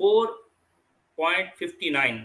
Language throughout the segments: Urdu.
4.59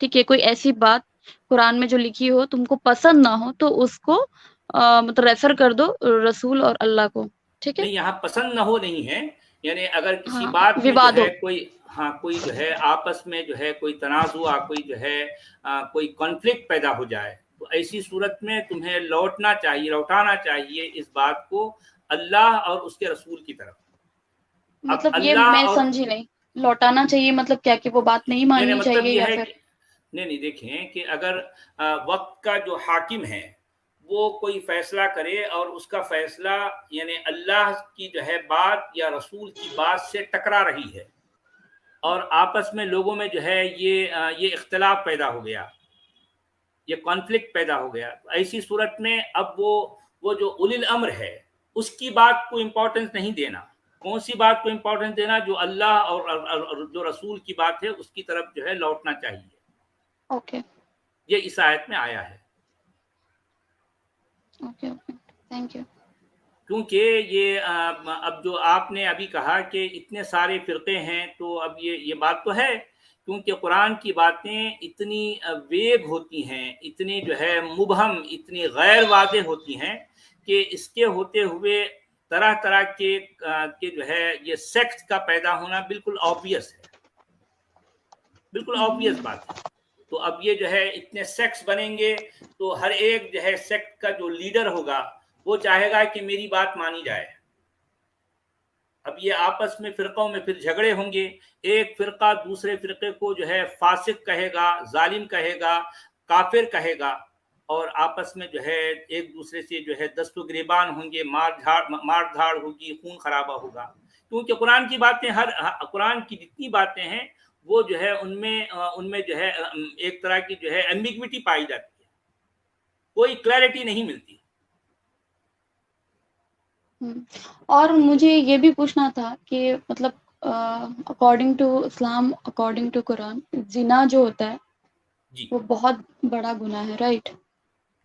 ٹھیک ہے، کوئی ایسی بات قرآن میں جو لکھی ہو تم کو پسند نہ ہو تو اس کو مطلب ریفر کر دو رسول اور اللہ کو، ٹھیک ہے؟ نہیں، یہاں پسند نہ ہو نہیں ہے، یعنی اگر کسی ہاں، بات میں جو وواد ہو. ہے کوئی، ہاں، کوئی جو ہے آپس میں جو ہے کوئی تنازع، کوئی جو ہے کوئی کانفلکٹ پیدا ہو جائے، تو ایسی صورت میں تمہیں لوٹانا چاہیے اس بات کو اللہ اور اس کے رسول کی طرف. اب مطلب یہ اللہ میں اور سمجھی نہیں، لوٹانا چاہیے مطلب کیا کہ وہ بات نہیں یعنی ماننی مطلب چاہیے یہ یا ہے پھر؟ کہ نہیں دیکھیں کہ اگر وقت کا جو حاکم ہے وہ کوئی فیصلہ کرے اور اس کا فیصلہ یعنی اللہ کی جو ہے بات یا رسول کی بات سے ٹکرا رہی ہے، اور آپس میں لوگوں میں جو ہے یہ اختلاف پیدا ہو گیا، یہ کانفلکٹ پیدا ہو گیا، تو ایسی صورت میں اب وہ جو اولی الامر ہے اس کی بات کو امپورٹنس نہیں دینا. کون سی بات کو امپورٹنس دینا؟ جو اللہ اور جو رسول کی بات ہے اس کی طرف جو ہے لوٹنا چاہیے. اوکے یہ اس آیت میں آیا ہے. Okay okay, thank you. کیونکہ یہ اب جو آپ نے ابھی کہا کہ اتنے سارے فرقے ہیں، تو اب یہ بات تو ہے، کیونکہ قرآن کی باتیں اتنی ویگ ہوتی ہیں، اتنی جو ہے مبہم، اتنی غیر واضح ہوتی ہیں کہ اس کے ہوتے ہوئے طرح طرح کے جو ہے یہ سیکٹ کا پیدا ہونا بالکل آبویس ہے، بالکل آبویس بات ہے. تو اب یہ جو ہے اتنے سیکٹس بنیں گے تو ہر ایک جو ہے سیکٹ کا جو لیڈر ہوگا وہ چاہے گا کہ میری بات مانی جائے. اب یہ آپس میں فرقوں میں پھر جھگڑے ہوں گے، ایک فرقہ دوسرے فرقے کو جو ہے فاسق کہے گا، ظالم کہے گا، کافر کہے گا، اور آپس میں جو ہے ایک دوسرے سے جو ہے دست و گریبان ہوں گے، مار دھاڑ ہوگی، خون خرابہ ہوگا. کیونکہ قرآن کی باتیں قرآن کی جتنی باتیں ہیں وہ جو ہے ان میں جو ہے ایک طرح کی جو ہے ایمبیگوٹی پائی جاتی ہے، کوئی کلیئرٹی نہیں ملتی. اور مجھے یہ بھی پوچھنا تھا کہ مطلب according to Islam, according to Quran, زنا جو ہوتا ہے جی وہ بہت بڑا گناہ ہے، رائٹ؟ جی.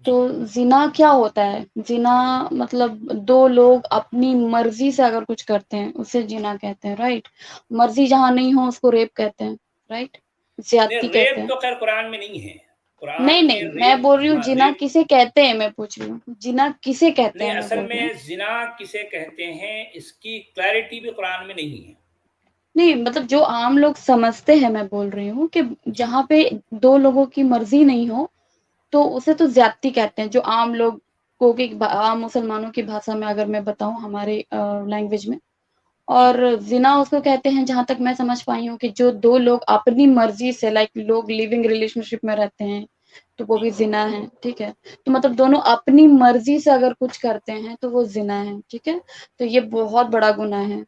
تو زنا کیا ہوتا ہے؟ زنا مطلب دو لوگ اپنی مرضی سے اگر کچھ کرتے ہیں اسے زنا کہتے ہیں، رائٹ؟ مرضی جہاں نہیں ہو اس کو ریپ کہتے ہیں، رائٹ؟ زیادتی کہتے ریپ ہیں. تو خیر قرآن میں نہیں ہے. نہیں قرآن میں نہیں، میں ریپ، بول رہی ہوں ہاں، جنا ریپ کسے کہتے ہیں، میں پوچھ رہی ہوں جنا کسے کہتے نہیں، ہیں، میں اصل بول رہی میں ہوں. زنا کسے کہتے ہیں اس کی کلیئرٹی بھی قرآن میں نہیں ہے. نہیں مطلب جو عام لوگ سمجھتے ہیں، میں بول رہی ہوں کہ جی جہاں پہ دو لوگوں کی مرضی نہیں ہو تو اسے تو زیادتی کہتے ہیں، جو عام لوگ کو کہ عام مسلمانوں کی بھاشا میں اگر میں بتاؤں ہمارے لینگویج میں. جی اور زنا اس کو کہتے ہیں جہاں تک میں سمجھ پائی ہوں کہ جو دو لوگ اپنی مرضی سے لائک لوگ لیونگ ریلیشن شپ میں رہتے ہیں تو وہ جی بھی زنا ہے، ٹھیک ہے؟ تو مطلب دونوں اپنی مرضی سے اگر کچھ کرتے ہیں تو وہ زنا ہے، ٹھیک ہے؟ تو یہ بہت بڑا گناہ ہے،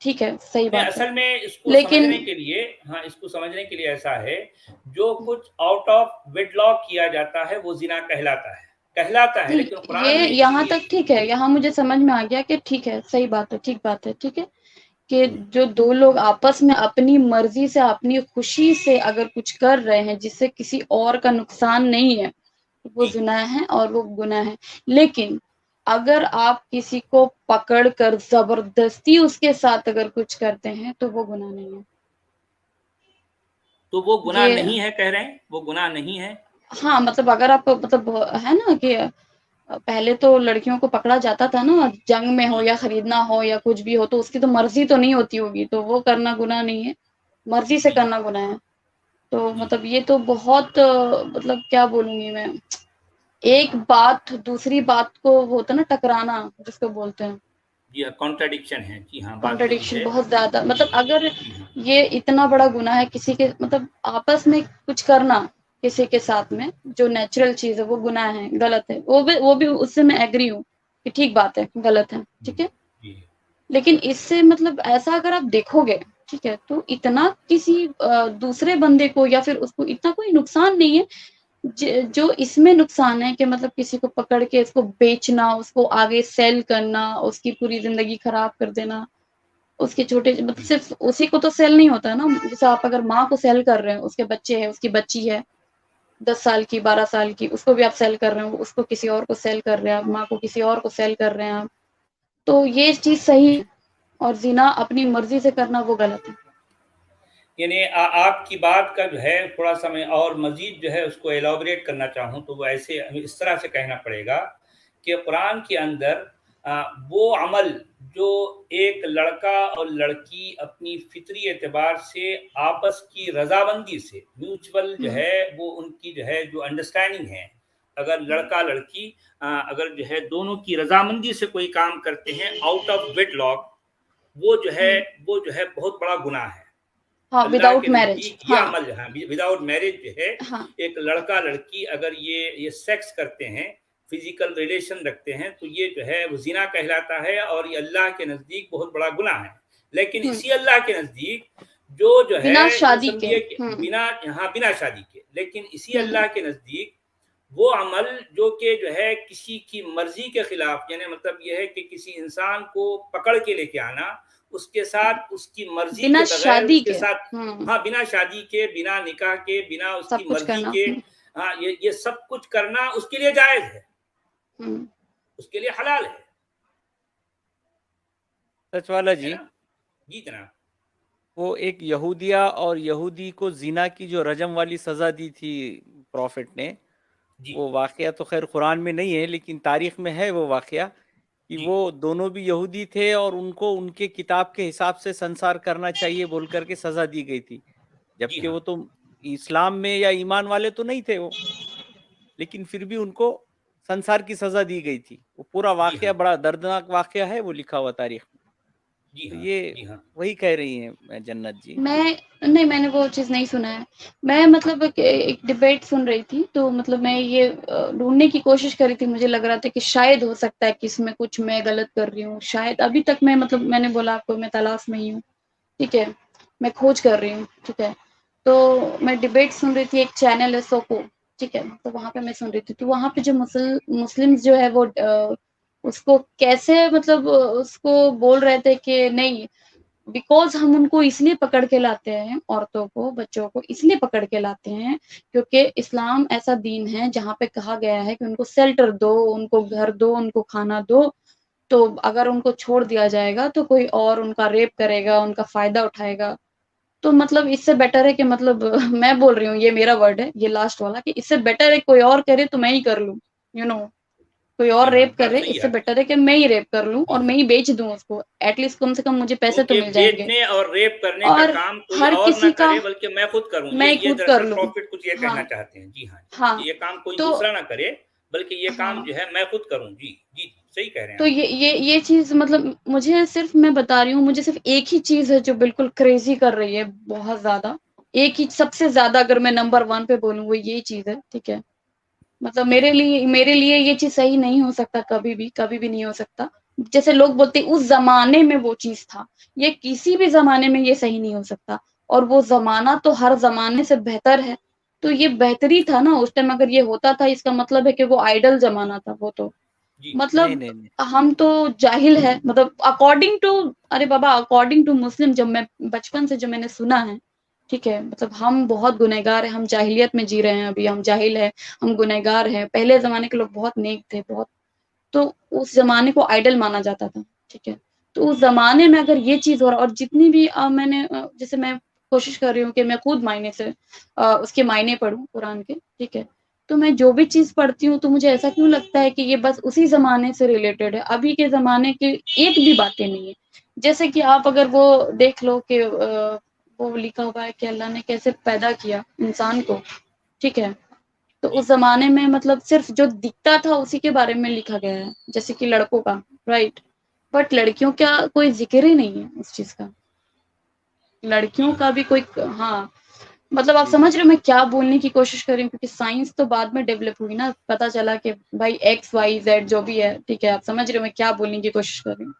ٹھیک ہے، صحیح نہیں، بات ہے. اصل میں اس کو لیکن سمجھنے کے لیے، ہاں، اس کو سمجھنے کے لیے ایسا ہے، جو کچھ آؤٹ آف ویڈ لاک کیا جاتا ہے وہ زنا کہلاتا ہے، لیکن قرآن یہ میں اس یہاں کی تک ٹھیک ہے، یہاں مجھے سمجھ میں آ گیا کہ ٹھیک ہے، صحیح بات ہے، ٹھیک بات ہے، ٹھیک ہے، کہ جو دو لوگ آپس میں اپنی مرضی سے اپنی خوشی سے اگر کچھ کر رہے ہیں جس سے کسی اور کا نقصان نہیں ہے وہ جی زنا ہے اور وہ گناہ ہے. لیکن اگر آپ کسی کو پکڑ کر زبردستی اس کے ساتھ اگر کچھ کرتے ہیں تو وہ گناہ نہیں ہے. تو وہ گناہ یہ نہیں ہے کہہ رہے ہیں، وہ گناہ نہیں ہے. ہاں مطلب اگر آپ مطلب ہے نا کہ پہلے تو لڑکیوں کو پکڑا جاتا تھا نا، جنگ میں ہو جی یا خریدنا ہو یا کچھ بھی ہو تو اس کی تو مرضی تو نہیں ہوتی ہوگی، تو وہ کرنا گناہ نہیں ہے، مرضی سے جی کرنا گناہ ہے. تو جی مطلب یہ تو بہت مطلب کیا بولوں گی میں، ایک بات دوسری بات کو ہوتا نا ٹکرانا جس کو بولتے ہیں، جی ہاں، کانٹراڈکشن ہے. جی ہاں، بات صحیح کانٹرڈکشن ہے. بہت زیادہ. مطلب اگر جی ہاں یہ اتنا بڑا گناہ ہے کسی کے مطلب آپس میں کچھ کرنا کسی کے ساتھ میں جو نیچرل چیز ہے وہ گناہ ہے، غلط ہے، وہ بھی اس سے میں ایگری ہوں کہ ٹھیک بات ہے، غلط ہے، ٹھیک ہے. جی لیکن اس سے مطلب ایسا اگر آپ دیکھو گے، ٹھیک ہے، تو اتنا کسی دوسرے بندے کو یا پھر اس کو اتنا کوئی نقصان نہیں ہے جو اس میں نقصان ہے کہ مطلب کسی کو پکڑ کے اس کو بیچنا، اس کو آگے سیل کرنا، اس کی پوری زندگی خراب کر دینا. اس کے چھوٹے مطلب جی صرف اسی کو تو سیل نہیں ہوتا ہے نا، جیسے آپ اگر ماں کو سیل کر رہے ہیں، اس کے بچے ہیں، اس کی بچی ہے 10 سال کی 12 سال کی، اس کو بھی آپ سیل کر رہے ہو، اس کو کسی اور کو سیل کر رہے ہیں آپ، ماں کو کسی اور کو سیل کر رہے ہیں آپ، تو یہ چیز صحیح ہے. اور زنا اپنی مرضی سے کرنا وہ غلط ہے. یعنی آپ کی بات کا جو ہے تھوڑا سا میں اور مزید جو ہے اس کو ایلابریٹ کرنا چاہوں تو وہ ایسے اس طرح سے کہنا پڑے گا کہ قرآن کے اندر وہ عمل جو ایک لڑکا اور لڑکی اپنی فطری اعتبار سے آپس کی رضامندی سے میوچول جو ہے وہ ان کی جو ہے جو انڈرسٹینڈنگ ہے، اگر لڑکا لڑکی اگر جو ہے دونوں کی رضامندی سے کوئی کام کرتے ہیں آؤٹ آف ویڈ لاک، وہ جو ہے بہت بڑا گناہ ہے اللہ کے نزدیک۔ یہ عمل وداؤٹ میرج جو ہے ایک لڑکا لڑکی اگر یہ سیکس کرتے ہیں، فزیکل ریلیشن رکھتے ہیں، تو یہ جو ہے وہ زنا کہلاتا ہے اور یہ اللہ کے نزدیک بہت بڑا گناہ ہے۔ لیکن اسی اللہ کے نزدیک جو ہے بنا شادی سمجھیے کہ بنا شادی کے، لیکن اسی اللہ کے نزدیک وہ عمل جو کہ جو ہے کسی کی مرضی کے خلاف، یعنی مطلب یہ ہے کہ کسی انسان کو پکڑ کے لے کے آنا، اس کے ساتھ اس کی مرضی کے بغیر، اس کے ساتھ بنا شادی کے، بنا نکاح کے، بنا اس کی مرضی کے، یہ سب کچھ کرنا اس کے لیے جائز ہے، اس کے لیے حلال ہے۔ سچ والا جی جی جناب، وہ ایک یہودیہ اور یہودی کو زنا کی جو رجم والی سزا دی تھی پروفٹ نے، وہ واقعہ تو خیر قرآن میں نہیں ہے لیکن تاریخ میں ہے وہ واقعہ کہ وہ دونوں بھی یہودی تھے اور ان کو ان کے کتاب کے حساب سے سنسار کرنا چاہیے بول کر کے سزا دی گئی تھی، جبکہ وہ تو اسلام میں یا ایمان والے تو نہیں تھے وہ، لیکن پھر بھی ان کو سنسار کی سزا دی گئی تھی۔ وہ پورا واقعہ بڑا دردناک واقعہ ہے، وہ لکھا ہوا تاریخ میں۔ یہ وہی کہہ رہی ہیں جنت جی۔ میں نے وہ چیز نہیں سنا ہے۔ میں مطلب ایک ڈیبیٹ سن رہی تھی، تو مطلب میں یہ ڈھونڈنے کی کوشش کر رہی تھی، مجھے لگ رہا تھا کہ شاید ہو سکتا ہے کہ اس میں کچھ میں غلط کر رہی ہوں، شاید ابھی تک میں مطلب میں نے بولا آپ کو میں تلاش میں ہی ہوں، ٹھیک ہے، میں کھوج کر رہی ہوں، ٹھیک ہے۔ تو میں ڈیبیٹ سن رہی تھی، ایک چینل ہے سوکو، ٹھیک ہے، تو وہاں پہ میں سن رہی تھی، تو وہاں پہ جو مسلم جو ہے وہ اس کو کیسے مطلب اس کو بول رہے تھے کہ نہیں، بیکوز ہم ان کو اس لیے پکڑ کے لاتے ہیں، عورتوں کو بچوں کو اس لیے پکڑ کے لاتے ہیں کیونکہ اسلام ایسا دین ہے جہاں پہ کہا گیا ہے کہ ان کو شیلٹر دو، ان کو گھر دو، ان کو کھانا دو، تو اگر ان کو چھوڑ دیا جائے گا تو کوئی اور ان کا ریپ کرے گا، ان کا فائدہ اٹھائے گا۔ تو مطلب اس سے بیٹر ہے کہ مطلب میں بول رہی ہوں، یہ میرا ورڈ ہے، یہ لاسٹ والا، کہ اس سے بیٹر ہے کوئی اور کرے تو میں ہی کر لوں، کوئی اور ریپ کرے، اس سے بیٹر ہے کہ میں ہی ریپ کر لوں اور میں ہی بیچ دوں اس کو، ایٹ لیسٹ کم سے کم مجھے پیسے تو مل جائیں گے۔ بیچنے اور ریپ کرنے کا کام کوئی ہر اور کسی نہ کا کرے بلکہ میں خود کروں، میں یہ خود کر دراصل لوں۔ پروفٹ کچھ یہ کہنا چاہتے ہیں۔ جی ہاں، یہ کام کوئی دوسرا نہ کرے بلکہ یہ کام جو ہے میں خود کروں۔ جی جی صحیح کہہ رہے ہیں۔ تو یہ چیز مطلب مجھے صرف میں بتا رہی ہوں، مجھے صرف ایک ہی چیز ہے جو بالکل کریزی کر رہی ہے بہت زیادہ، ایک ہی سب سے زیادہ اگر میں نمبر 1 پہ بولوں وہ یہی چیز ہے، ٹھیک ہے۔ مطلب میرے لیے یہ چیز صحیح نہیں ہو سکتا، کبھی بھی نہیں ہو سکتا۔ جیسے لوگ بولتے اس زمانے میں وہ چیز تھا، یہ کسی بھی زمانے میں یہ صحیح نہیں ہو سکتا، اور وہ زمانہ تو ہر زمانے سے بہتر ہے، تو یہ بہتری تھا نا اس ٹائم، اگر یہ ہوتا تھا اس کا مطلب ہے کہ وہ آئیڈل زمانہ تھا، وہ تو مطلب ہم تو جاہل ہے، مطلب اکارڈنگ ٹو، ارے بابا اکارڈنگ ٹو مسلم، جب میں بچپن سے جو میں نے سنا ہے، ٹھیک ہے، مطلب ہم بہت گنہگار ہیں، ہم جاہلیت میں جی رہے ہیں، ابھی ہم جاہل ہیں، ہم گنہگار ہیں۔ پہلے زمانے کے لوگ بہت نیک تھے، بہت، تو اس زمانے کو آئیڈل مانا جاتا تھا، ٹھیک ہے۔ تو اس زمانے میں اگر یہ چیز ہو رہا، اور جتنی بھی میں نے جیسے میں کوشش کر رہی ہوں کہ میں خود معنی سے اس کے معنی پڑھوں قرآن کے، ٹھیک ہے، تو میں جو بھی چیز پڑھتی ہوں تو مجھے ایسا کیوں لگتا ہے کہ یہ بس اسی زمانے سے ریلیٹڈ ہے، ابھی کے زمانے کی ایک بھی باتیں نہیں ہے۔ جیسے کہ آپ اگر وہ دیکھ لو کہ وہ لکھا ہوا ہے کہ اللہ نے کیسے پیدا کیا انسان کو، ٹھیک ہے، تو اس زمانے میں مطلب صرف جو دکھتا تھا اسی کے بارے میں لکھا گیا ہے، جیسے کہ لڑکوں کا، رائٹ، بٹ لڑکیوں کا کوئی ذکر ہی نہیں ہے اس چیز کا، لڑکیوں کا بھی کوئی، ہاں مطلب آپ سمجھ رہے ہو میں کیا بولنے کی کوشش کر رہی ہوں، کیونکہ سائنس تو بعد میں ڈیولپ ہوئی نا، پتا چلا کہ بھائی ایکس وائی زیڈ جو بھی ہے، ٹھیک ہے، آپ سمجھ رہے ہو میں کیا بولنے کی کوشش کر رہی ہوں۔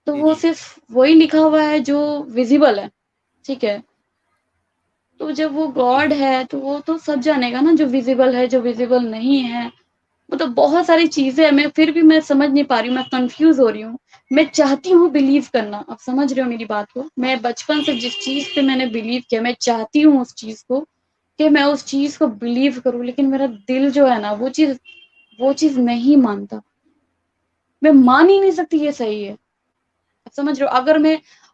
تو وہ صرف وہی لکھا ہوا ہے جو ویزیبل ہے، ٹھیک ہے، تو جب وہ گاڈ ہے تو وہ تو سب جانے گا نا جو ویزیبل ہے، جو ویزیبل نہیں ہے، مطلب بہت ساری چیزیں میں پھر بھی میں سمجھ نہیں پا رہی ہوں، میں کنفیوز ہو رہی ہوں۔ میں چاہتی ہوں بلیو کرنا، آپ سمجھ رہے ہو میری بات کو، میں بچپن سے جس چیز پہ میں نے بلیو کیا، میں چاہتی ہوں اس چیز کو کہ میں اس چیز کو بلیو کروں، لیکن میرا دل جو ہے نا وہ چیز نہیں مانتا، میں مان ہی نہیں سکتی یہ صحیح ہے، آپ سمجھ رہے ہو۔ اگر میں